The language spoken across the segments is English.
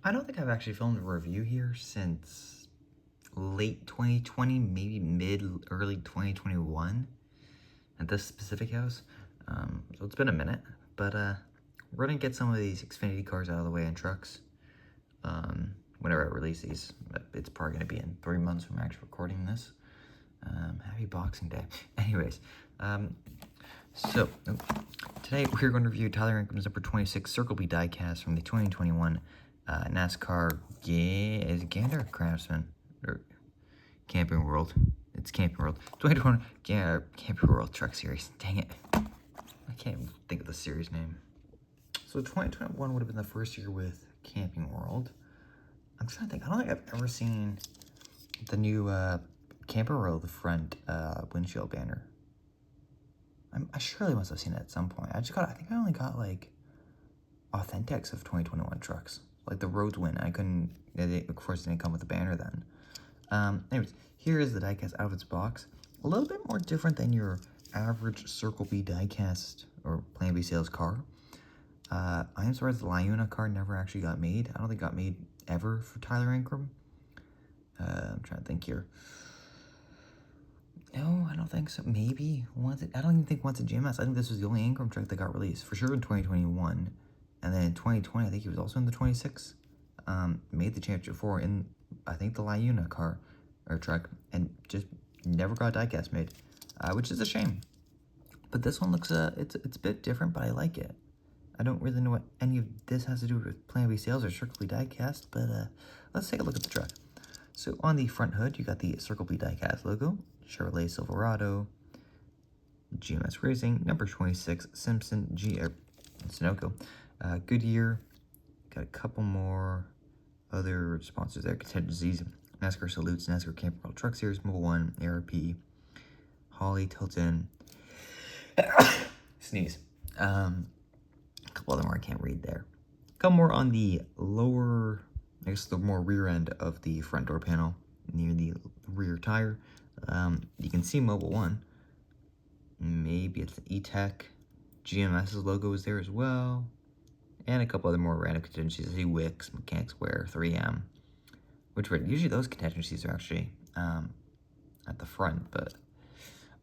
I don't think I've actually filmed a review here since late 2020, maybe early 2021 at this specific house. So it's been a minute, but we're gonna get some of these Xfinity cars out of the way and trucks. Whenever I release these, it's probably gonna be in 3 months from actually recording this. Happy Boxing Day. Anyways, so today we're going to review Tyler Ankrum's number 26 Circle B diecast from the 2021 NASCAR Gander Craftsman or Camping World. It's Camping World 2021 Camping World Truck Series. Dang it, I can't even think of the series name. So 2021 would have been the first year with Camping World. I'm trying to think. I don't think I've ever seen the new Camper World front windshield banner. I surely must have seen it at some point. I think I only got like authentics of 2021 trucks, like the Roads win. I couldn't, of course, didn't come with the banner then. Anyways, here is the diecast out of its box. A little bit more different than your average Circle B diecast or Plan B sales car. I am surprised the Laguna car never actually got made. I don't think it got made ever for Tyler Ankrum. I'm trying to think here. No, I don't think so. Maybe once. I don't even think once at GMS. I think this was the only Ankrum truck that got released for sure in 2021, and then in 2020, I think he was also in the 26. Made the championship 4 in, I think, the Laguna car or truck, and just never got diecast made, which is a shame. But this one looks it's a bit different, but I like it. I don't really know what any of this has to do with Plan B sales or Circle B diecast, but let's take a look at the truck. So on the front hood, you got the Circle B diecast logo, Chevrolet Silverado, GMS Racing, number 26, Simpson, Sunoco, Goodyear. Got a couple more other sponsors there. Contingencies, NASCAR Salutes, NASCAR Camper World Truck Series, Mobile One, ARP, Holly, Tilton, sneeze. A couple other more I can't read there. A couple more on the lower, I guess the more rear end of the front door panel near the rear tire. You can see Mobile One. Maybe it's the E-Tech. GMS's logo is there as well. And a couple other more random contingencies. I see Wix, Mechanics Wear, 3M. Which were usually those contingencies are actually at the front, but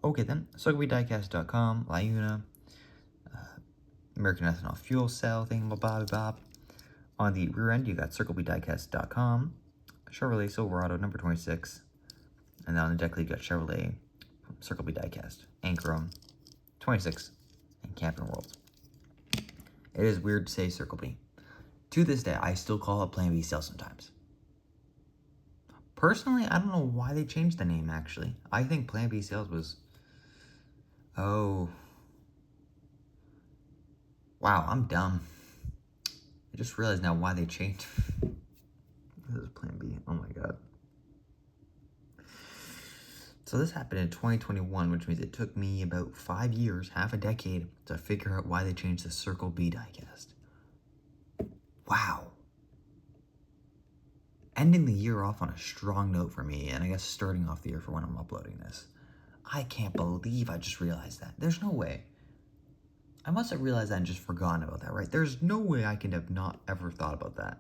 okay then. SogoBDiecast.com, Laguna, American Ethanol Fuel Cell, thingamabob. On the rear end, you got CircleBDiecast.com, Chevrolet Silverado, number 26. And then on the deck, you got Chevrolet, Circle B Diecast, Ankrum, 26, and Camping World. It is weird to say Circle B. To this day, I still call it Plan B sale sometimes. Personally, I don't know why they changed the name, actually. I think Plan B sales was... Oh. Wow, I'm dumb. I just realized now why they changed. This is Plan B. Oh my god. So this happened in 2021, which means it took me about 5 years, half a decade, to figure out why they changed the Circle B diecast. Wow. Ending the year off on a strong note for me, and I guess starting off the year for when I'm uploading this. I can't believe I just realized that. There's no way. I must have realized that and just forgotten about that, right? There's no way I could have not ever thought about that.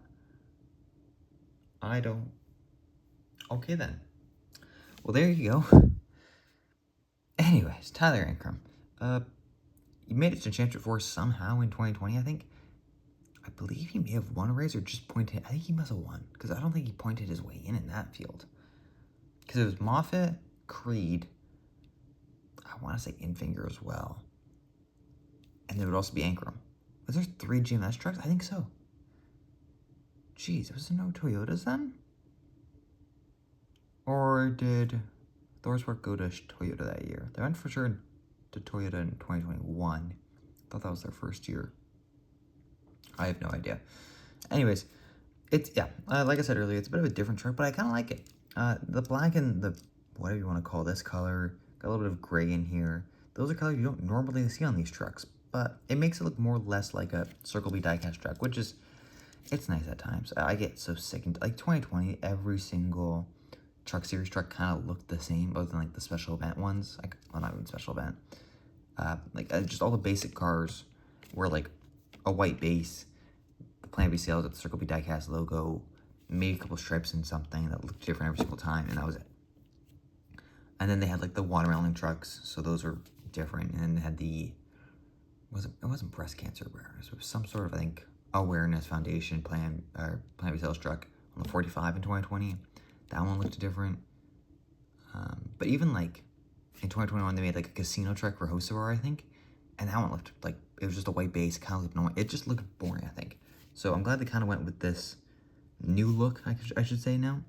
I don't. Okay then. Well, there you go. Anyways, Tyler Ankrum. He made it to Championship 4 somehow in 2020, I think. I believe he may have won a race or just pointed. I think he must have won, because I don't think he pointed his way in that field. Because it was Moffitt, Creed, I want to say Infinger as well. And there would also be Ankrum. Was there 3 GMS trucks? I think so. Jeez, was there no Toyotas then? Or did Thorsworth go to Toyota that year? They went for sure to Toyota in 2021. I thought that was their first year. I have no idea. Anyways, it's, yeah, like I said earlier, it's a bit of a different truck, but I kind of like it. The black and the, whatever you want to call this color, got a little bit of gray in here. Those are colors you don't normally see on these trucks, but it makes it look more or less like a Circle B diecast truck, which is, it's nice at times. I get so sick. Like 2020, every single truck series truck kind of looked the same, other than like the special event ones. Like, well, not even special event. Just all the basic cars were like a white base. Plan B sales with the Circle B Diecast logo, maybe a couple stripes and something that looked different every single time, and that was it. And then they had like the watermelon trucks, so those were different. And then they had the, it wasn't breast cancer awareness, it was some sort of, I think, awareness foundation Plan B sales truck on the 45 in 2020. That one looked different. But even like in 2021, they made like a casino truck for Hocevar, I think, and that one looked like it was just a white base, kind of looked annoying. It just looked boring, I think. So I'm glad they kind of went with this new look, I should say now.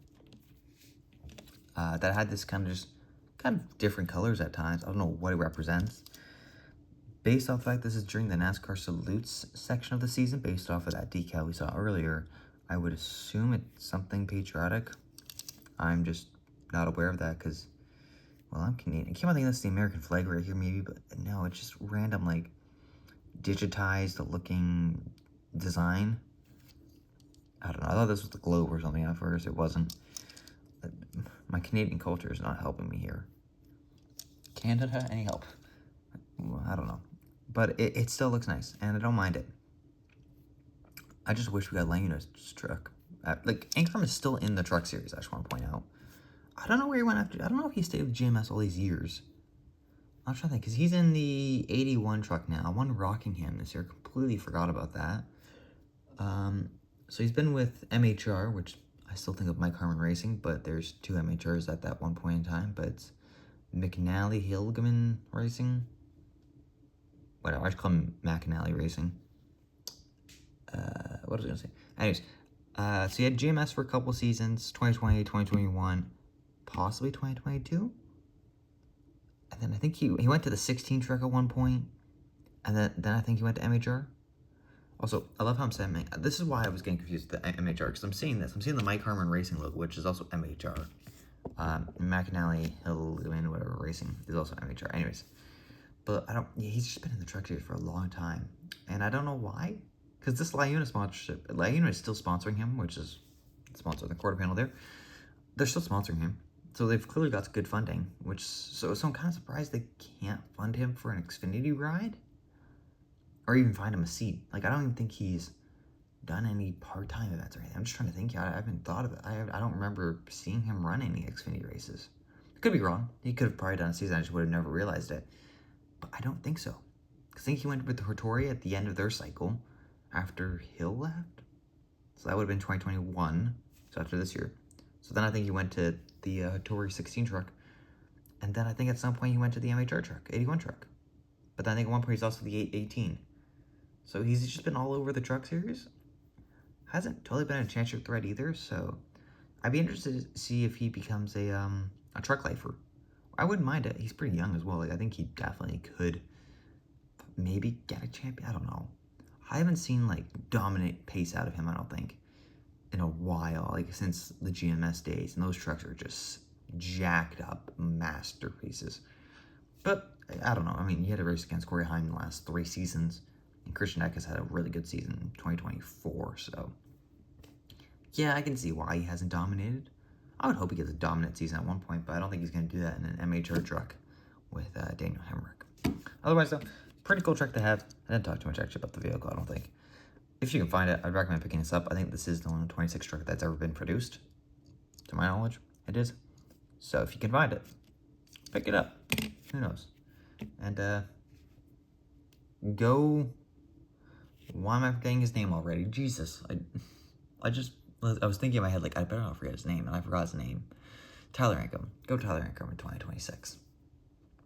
That had this kind of different colors at times. I don't know what it represents. Based off the fact this is during the NASCAR salutes section of the season, based off of that decal we saw earlier, I would assume it's something patriotic. I'm just not aware of that because, well, I'm Canadian. I keep on thinking that's the American flag right here, maybe, but no, it's just random, like, digitized looking design. I don't know. I thought this was the globe or something at first. It wasn't. My Canadian culture is not helping me here. Canada, any help? Well, I don't know. But it still looks nice, and I don't mind it. I just wish we got Languna's truck. Like, Ankrum is still in the truck series, I just want to point out. I don't know where he went after. I don't know if he stayed with GMS all these years. I'm trying to think, because he's in the 81 truck now. I won Rockingham this year. Completely forgot about that. So he's been with MHR, which I still think of Mike Harmon Racing, but there's two MHRs at that one point in time. But it's McNally Hilgeman Racing. Whatever, I just call him McAnally Racing. What was I going to say? Anyways, so he had GMS for a couple seasons, 2020, 2021, possibly 2022. And then I think he went to the 16 truck at one point, and then I think he went to MHR. Also, I love how I'm saying, this is why I was getting confused with the MHR, because I'm seeing this. I'm seeing the Mike Harmon Racing logo, which is also MHR. McAnally Hilgeman, whatever, Racing is also MHR. Anyways, but he's just been in the truck series for a long time, and I don't know why. Because this Laguna sponsorship, Laguna is still sponsoring him, which is sponsoring the quarter panel there. They're still sponsoring him. So they've clearly got good funding, so I'm kind of surprised they can't fund him for an Xfinity ride. Or even find him a seat. Like, I don't even think he's done any part-time events or anything. I'm just trying to think. I haven't thought of it. I don't remember seeing him run any Xfinity races. I could be wrong. He could have probably done a season. I just would have never realized it. But I don't think so. I think he went with the Hattori at the end of their cycle after Hill left. So that would have been 2021. So after this year. So then I think he went to the Hattori 16 truck. And then I think at some point he went to the MHR truck, 81 truck. But then I think at one point he's also the 818. So he's just been all over the truck series. Hasn't totally been a championship threat either. So I'd be interested to see if he becomes a truck lifer. I wouldn't mind it. He's pretty young as well. Like, I think he definitely could maybe get a champion. I don't know. I haven't seen like dominant pace out of him, I don't think, in a while. Like since the GMS days. And those trucks are just jacked up masterpieces. But I don't know. I mean, he had a race against Corey Heim in the last 3 seasons. And Christian Eck has had a really good season in 2024. So, yeah, I can see why he hasn't dominated. I would hope he gets a dominant season at one point, but I don't think he's going to do that in an MHR truck with Daniel Hemrick. Otherwise, though, pretty cool truck to have. I didn't talk too much actually about the vehicle, I don't think. If you can find it, I'd recommend picking this up. I think this is the only 26 truck that's ever been produced. To my knowledge, it is. So if you can find it, pick it up. Who knows? And go. Why am I forgetting his name already? Jesus, I was thinking in my head like I better not forget his name, and I forgot his name. Tyler Ankrum. Go Tyler Ankrum in 2026.